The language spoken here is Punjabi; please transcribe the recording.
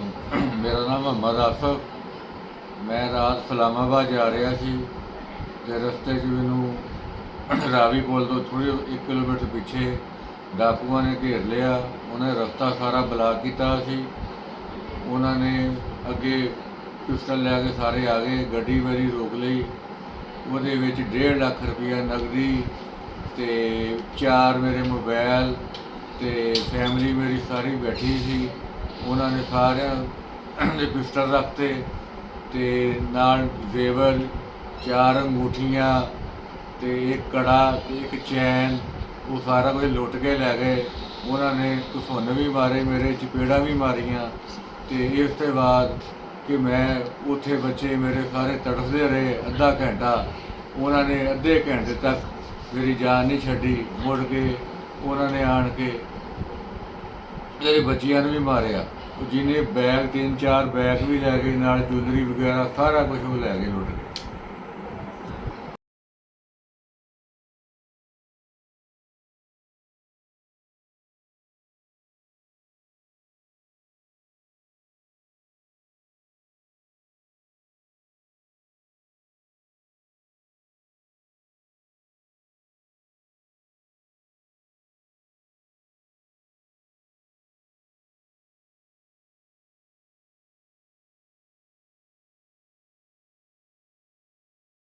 ਮੇਰਾ ਨਾਮ ਮੁਹੰਮਦ ਆਸਫ। ਮੈਂ ਰਾਤ ਇਸਲਾਮਾਬਾਦ ਜਾ ਰਿਹਾ ਸੀ ਤੇ ਰਸਤੇ 'ਚ ਮੈਨੂੰ ਰਾਵੀ ਪੁਲ ਤੋਂ ਥੋੜ੍ਹੇ 1 ਕਿਲੋਮੀਟਰ ਪਿੱਛੇ ਡਾਕੂਆਂ ਨੇ ਘੇਰ ਲਿਆ। ਉਹਨੇ ਰਸਤਾ ਸਾਰਾ ਬਲਾਕ ਕੀਤਾ ਸੀ। ਉਹਨਾਂ ਨੇ ਅੱਗੇ ਪਿਸਟਲ ਲੈ ਕੇ ਸਾਰੇ ਆ ਗਏ। ਗੱਡੀ ਮੇਰੀ ਰੋਕ ਲਈ। ਉਹਦੇ ਵਿੱਚ 1.5 ਲੱਖ ਰੁਪਈਆ ਨਕਦੀ ਤੇ 4 ਮੇਰੇ ਮੋਬਾਈਲ ਤੇ ਫੈਮਿਲੀ ਮੇਰੀ ਸਾਰੀ ਬੈਠੀ ਸੀ। ਉਹਨਾਂ ਨੇ ਸਾਰਿਆਂ ਦੇ ਪਿਸਟਲ ਰੱਖਤੇ ਤੇ ਨਾਲ ਜ਼ੇਵਰ 4 ਅੰਗੂਠੀਆਂ ਤੇ 1 ਕੜਾ ਤੇ 1 ਚੈਨ, ਉਹ ਸਾਰਾ ਕੁਝ ਲੁੱਟ ਕੇ ਲੈ ਗਏ। ਉਹਨਾਂ ਨੇ ਘਸੁੰਨ ਵੀ ਮਾਰੇ, ਮੇਰੇ ਚਪੇੜਾਂ ਵੀ ਮਾਰੀਆਂ। ਤੇ ਇਸ ਤੋਂ ਬਾਅਦ ਕਿ ਮੈਂ ਉੱਥੇ ਬੱਚੇ ਮੇਰੇ ਸਾਰੇ ਤੜਫਦੇ ਰਹੇ ਅੱਧਾ ਘੰਟਾ। ਉਹਨਾਂ ਨੇ ਅੱਧੇ ਘੰਟੇ ਤੱਕ ਮੇਰੀ ਜਾਨ ਨਹੀਂ ਛੱਡੀ। ਮੁੜ ਕੇ ਉਹਨਾਂ ਨੇ ਆਣ ਕੇ ਮੇਰੇ ਬੱਚਿਆਂ ਨੂੰ ਵੀ ਮਾਰਿਆ। ਉਹ ਜਿਹਨੇ ਬੈਗ 3-4 ਬੈਗ ਵੀ ਲੈ ਗਏ, ਨਾਲ ਜੁਐਲਰੀ ਵਗੈਰਾ ਸਾਰਾ ਕੁਝ ਉਹ ਲੈ ਗਏ, ਲੁੱਟ ਗਏ।